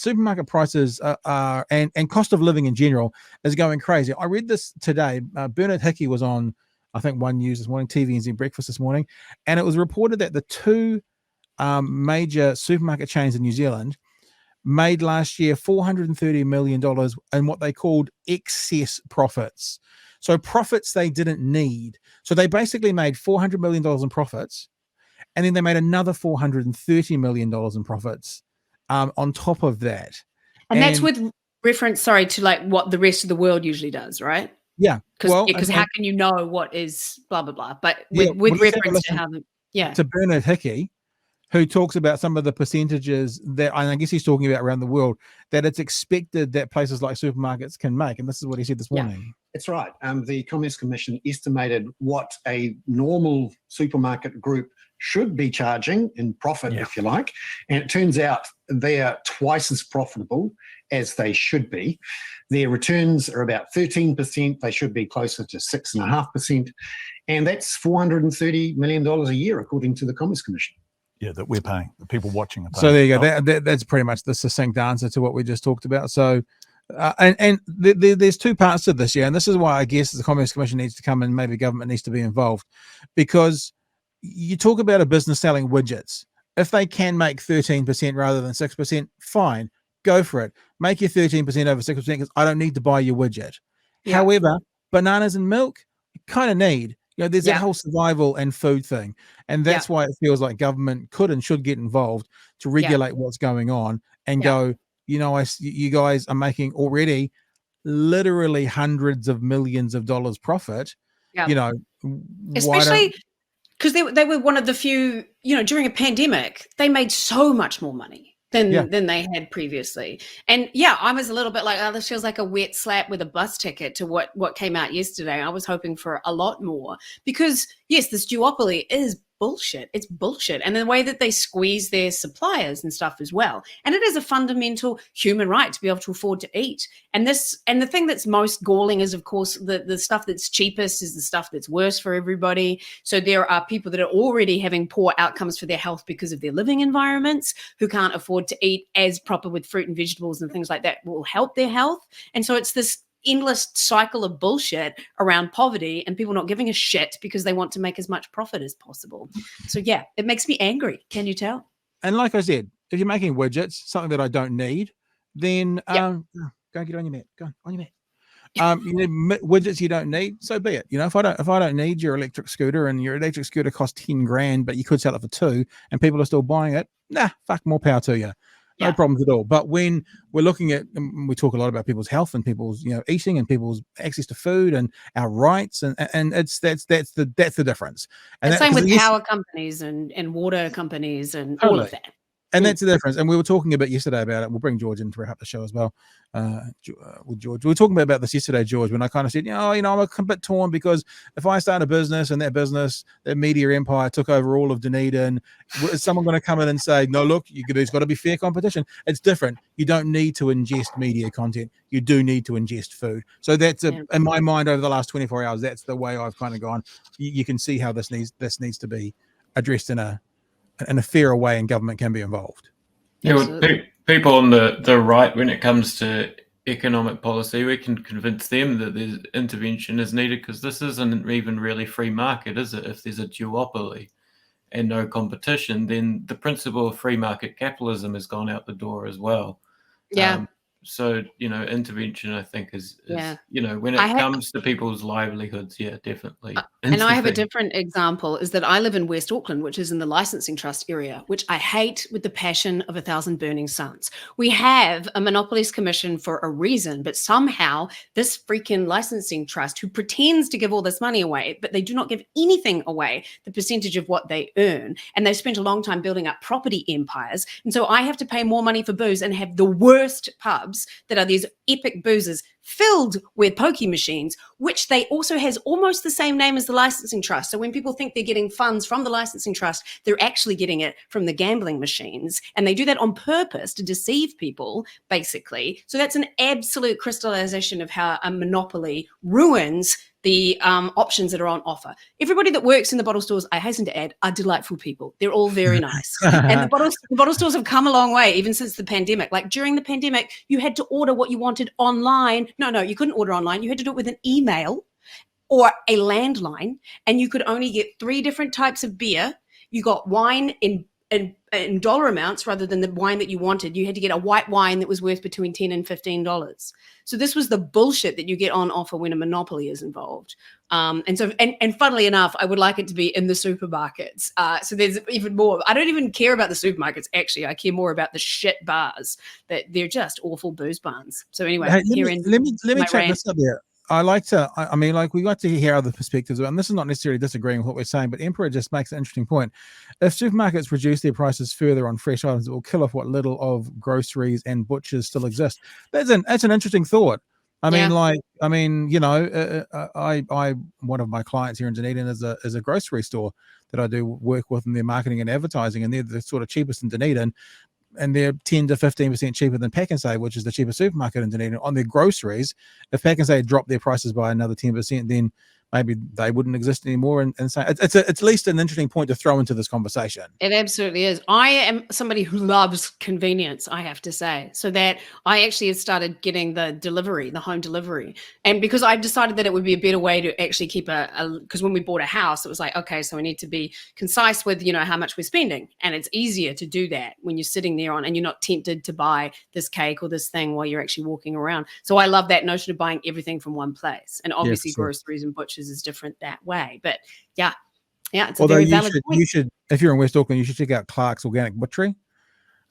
supermarket prices are and cost of living in general is going crazy. I read this today. Bernard Hickey was on, I think, One News this morning, TVNZ Breakfast this morning, and it was reported that the two major supermarket chains in New Zealand made last year $430 million in what they called excess profits. So profits they didn't need. So they basically made $400 million in profits, and then they made another $430 million in profits on top of that. And that's with reference, to like what the rest of the world usually does, right? Yeah. Because how can you know what is blah, blah, blah? But with reference to how to Bernard Hickey, who talks about some of the percentages that, and I guess he's talking about around the world, that it's expected that places like supermarkets can make. And this is what he said this morning. That's right. The Commerce Commission estimated what a normal supermarket group should be charging in profit, if you like. And it turns out they are twice as profitable as they should be. Their returns are about 13%. They should be closer to 6.5%. And that's $430 million a year, according to the Commerce Commission. Yeah, that we're paying, the people watching are paying. So there you go. That's pretty much the succinct answer to what we just talked about. So, there's two parts to this, and this is why I guess the Commerce Commission needs to come and maybe government needs to be involved, because you talk about a business selling widgets. If they can make 13% rather than 6%, fine, go for it. Make your 13% over 6% because I don't need to buy your widget. Yeah. However, bananas and milk, you kind of need. There's that whole survival and food thing. And that's why it feels like government could and should get involved to regulate what's going on and go, you guys are making already literally hundreds of millions of dollars profit. Especially because they were one of the few, during a pandemic, they made so much more money than they had previously. And I was a little bit like, this feels like a wet slap with a bus ticket to what came out yesterday. I was hoping for a lot more because yes, this duopoly is bullshit. It's bullshit. And the way that they squeeze their suppliers and stuff as well. And it is a fundamental human right to be able to afford to eat. And the thing that's most galling is, of course, the stuff that's cheapest is the stuff that's worse for everybody. So there are people that are already having poor outcomes for their health because of their living environments, who can't afford to eat as proper with fruit and vegetables and things like that will help their health. And so it's this endless cycle of bullshit around poverty and people not giving a shit because they want to make as much profit as possible. So it makes me angry. Can you tell? And like I said, if you're making widgets, something that I don't need, then go get on your mat. Go on your mat. You need widgets you don't need, so be it. If I don't need your electric scooter and your electric scooter costs 10 grand, but you could sell it for 2 and people are still buying it, fuck, more power to you. No problems at all. But when we're looking at, we talk a lot about people's health and people's eating and people's access to food and our rights, and that's the difference. And same with power companies and water companies and all of that. And that's the difference. And we were talking a bit yesterday about it. We'll bring George in to wrap up the show as well. With George, we were talking about this yesterday, George, when I kind of said, I'm a bit torn because if I start a business and that media empire took over all of Dunedin, is someone going to come in and say, no, look, there's got to be fair competition? It's different. You don't need to ingest media content. You do need to ingest food. So that's in my mind over the last 24 hours, that's the way I've kind of gone. You can see how this needs to be addressed in a fairer way, and government can be involved. People on the right, when it comes to economic policy, we can convince them that there's intervention is needed because this isn't even really free market, is it? If there's a duopoly and no competition, then the principle of free market capitalism has gone out the door as well. So, intervention, I think, is when it comes to people's livelihoods, definitely. And I have a different example, is that I live in West Auckland, which is in the licensing trust area, which I hate with the passion of 1,000 burning suns. We have a monopolies commission for a reason, but somehow this freaking licensing trust, who pretends to give all this money away, but they do not give anything away, the percentage of what they earn. And they've spent a long time building up property empires. And so I have to pay more money for booze and have the worst pubs that are these epic boozers filled with pokie machines, which they also has almost the same name as the licensing trust. So when people think they're getting funds from the licensing trust, they're actually getting it from the gambling machines. And they do that on purpose to deceive people, basically. So that's an absolute crystallization of how a monopoly ruins the options that are on offer. Everybody that works in the bottle stores, I hasten to add, are delightful people. They're all very nice. And the bottle stores have come a long way, even since the pandemic. Like during the pandemic, you had to order what you wanted online. No, you couldn't order online. You had to do it with an email or a landline, and you could only get 3 different types of beer. You got wine in dollar amounts rather than the wine that you wanted. You had to get a white wine that was worth between $10 and $15. So this was the bullshit that you get on offer when a monopoly is involved. And funnily enough, I would like it to be in the supermarkets. So there's even more. I don't even care about the supermarkets. Actually, I care more about the shit bars. That they're just awful booze barns. So anyway, let me check this up here. I like we like to hear other perspectives, and this is not necessarily disagreeing with what we're saying, but Emperor just makes an interesting point. If supermarkets reduce their prices further on fresh items, it will kill off what little of groceries and butchers still exist. That's an interesting thought. One of my clients here in Dunedin is a grocery store that I do work with in their marketing and advertising, and they're the sort of cheapest in Dunedin. And they're 10 to 15% cheaper than Pack and Save, which is the cheapest supermarket in Dunedin, on their groceries. If Pack and Save dropped their prices by another 10%, then maybe they wouldn't exist anymore. And so it's at least an interesting point to throw into this conversation. It absolutely is. I am somebody who loves convenience, I have to say. So that I actually have started getting the home delivery. And because I decided that it would be a better way to actually keep because when we bought a house, it was like, okay, so we need to be concise with, how much we're spending. And it's easier to do that when you're sitting there and you're not tempted to buy this cake or this thing while you're actually walking around. So I love that notion of buying everything from one place. And obviously groceries and butchers is different that way, but it's a very valid point. You should, if you're in West Auckland, you should check out Clark's Organic Butchery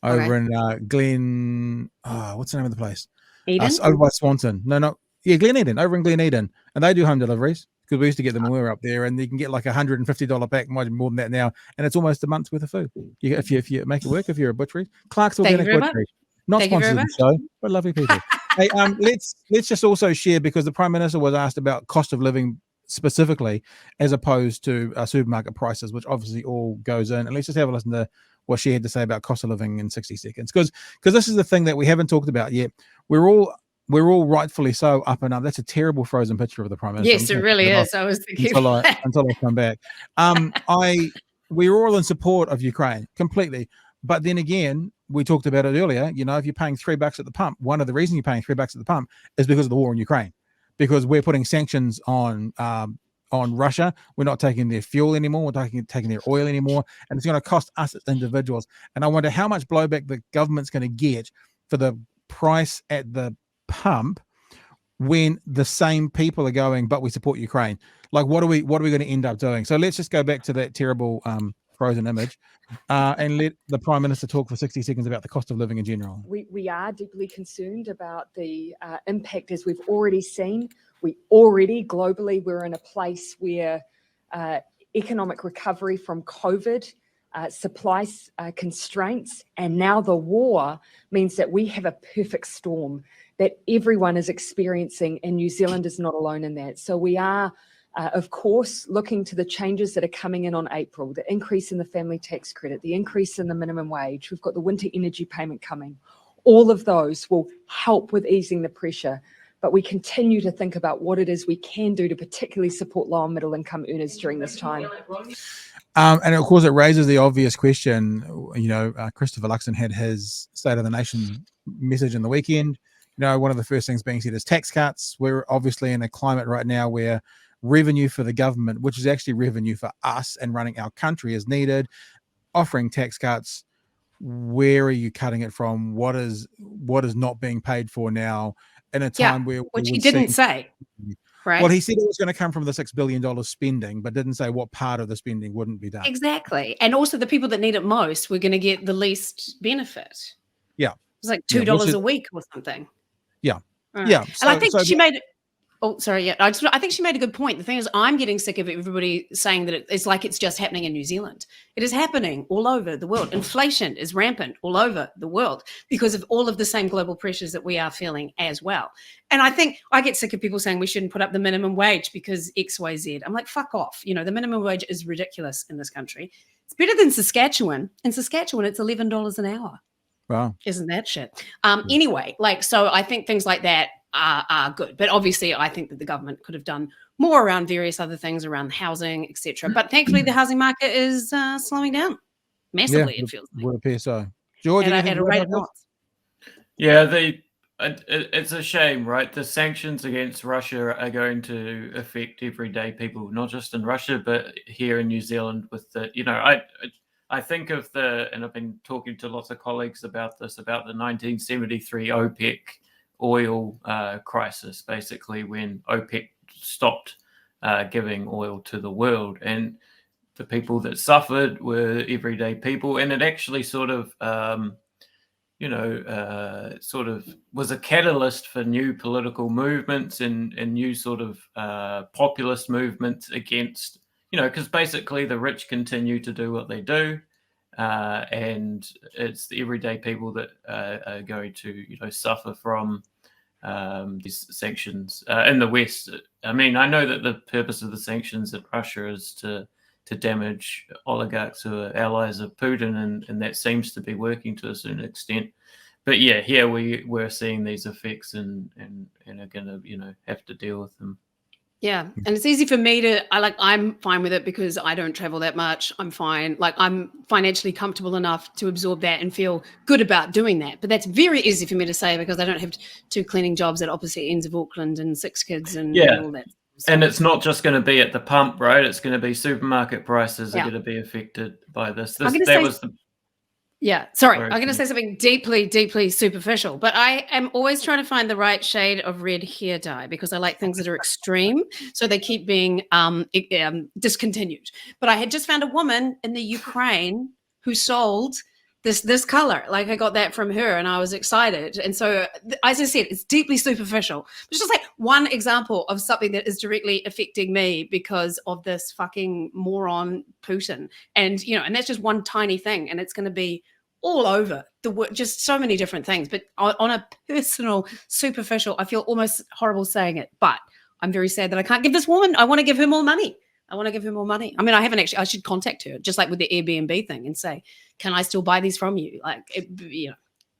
over in Glen. What's the name of the place? Eden? Over by Swanson. Glen Eden, over in Glen Eden, and they do home deliveries because we used to get them when we were up there, and you can get like $150 pack, might be more than that now, and it's almost a month's worth of food. If you make it work, if you're a butchery, Clark's Organic Butchery. Not sponsored the show, but lovely people. Hey, let's just also share, because the Prime Minister was asked about cost of living specifically, as opposed to supermarket prices, which obviously all goes in. And let's just have a listen to what she had to say about cost of living in 60 seconds, because this is the thing that we haven't talked about yet. We're all rightfully so up and up. That's a terrible frozen picture of the Prime Minister. Yes, it really is. I was thinking until I come back. We're all in support of Ukraine completely. But then again, we talked about it earlier. If you're paying $3 at the pump, one of the reasons you're paying $3 at the pump is because of the war in Ukraine, because we're putting sanctions on Russia. We're not taking their fuel anymore. We're taking their oil anymore, and it's going to cost us as individuals. And I wonder how much blowback the government's going to get for the price at the pump when the same people are going, but we support Ukraine. Like, what are we going to end up doing? So let's just go back to that terrible frozen image and let the Prime Minister talk for 60 seconds about the cost of living in general. We are deeply concerned about the impact, as we've already seen. Globally, we're in a place where economic recovery from COVID, supply constraints, and now the war means that we have a perfect storm that everyone is experiencing, and New Zealand is not alone in that. So we are of course, looking to the changes that are coming in on April, the increase in the family tax credit, the increase in the minimum wage, we've got the winter energy payment coming. All of those will help with easing the pressure, but we continue to think about what it is we can do to particularly support low and middle income earners during this time. And of course, it raises the obvious question. Christopher Luxon had his State of the Nation message in the weekend. One of the first things being said is tax cuts. We're obviously in a climate right now where revenue for the government, which is actually revenue for us and running our country, is needed. Offering tax cuts, where are you cutting it from? What is not being paid for now in a time where which he didn't say, right? Well, he said it was going to come from the $6 billion spending, but didn't say what part of the spending wouldn't be done. Exactly. And also the people that need it most, we're going to get the least benefit. Yeah. It's like $2 a week or something. Yeah. Right. Yeah. And I think she made it. Oh, sorry. Yeah, I think she made a good point. The thing is, I'm getting sick of everybody saying that it's like it's just happening in New Zealand. It is happening all over the world. Inflation is rampant all over the world because of all of the same global pressures that we are feeling as well. And I think I get sick of people saying we shouldn't put up the minimum wage because X, Y, Z. I'm like, fuck off. You know, the minimum wage is ridiculous in this country. It's better than Saskatchewan. In Saskatchewan, it's $11 an hour. Wow. Isn't that shit? Anyway, like, so I think things like that are good. But obviously, I think that the government could have done more around various other things around housing, etc. But thankfully, the housing market is slowing down massively, it feels like. Would appear so. George, At anything a rate of knots. Yeah, it's a shame, right? The sanctions against Russia are going to affect everyday people, not just in Russia, but here in New Zealand. With the, you know, I think of and I've been talking to lots of colleagues about this, about the 1973 OPEC oil crisis, basically when OPEC stopped giving oil to the world, and the people that suffered were everyday people, and it actually sort of sort of was a catalyst for new political movements and new sort of populist movements against, because basically the rich continue to do what they do, and it's the everyday people that are going to, suffer from these sanctions in the West. I mean, I know that the purpose of the sanctions in Russia is to damage oligarchs who are allies of Putin, and that seems to be working to a certain extent. But yeah, here we're seeing these effects and are going to, have to deal with them. Yeah, and it's easy for me I'm fine with it because I don't travel that much. I'm fine. Like, I'm financially comfortable enough to absorb that and feel good about doing that. But that's very easy for me to say because I don't have 2 cleaning jobs at opposite ends of Auckland and 6 kids and all that. And it's not just going to be at the pump, right? It's going to be supermarket prices are going to be affected by this. I'm going to say something deeply, deeply superficial, but I am always trying to find the right shade of red hair dye because I like things that are extreme, so they keep being discontinued. But I had just found a woman in the Ukraine who sold this color. Like, I got that from her and I was excited. And so, as I said, it's deeply superficial. It's just like one example of something that is directly affecting me because of this fucking moron Putin. And, and that's just one tiny thing. And it's going to be all over the world, just so many different things. But on a personal, superficial, I feel almost horrible saying it, but I'm very sad that I can't give this woman, I want to give her more money. I mean, I haven't actually, I should contact her, just like with the Airbnb thing, and say, can I still buy these from you? Like,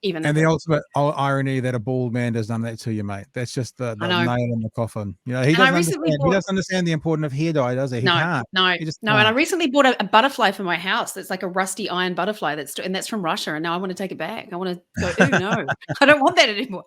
even. And the ultimate irony that a bald man does none of that to you, mate. That's just the nail in the coffin. He doesn't understand the importance of hair dye, does he? He can't. No. And I recently bought a butterfly for my house. That's like a rusty iron butterfly. That's from Russia. And now I want to take it back. I want to go, oh no, I don't want that anymore.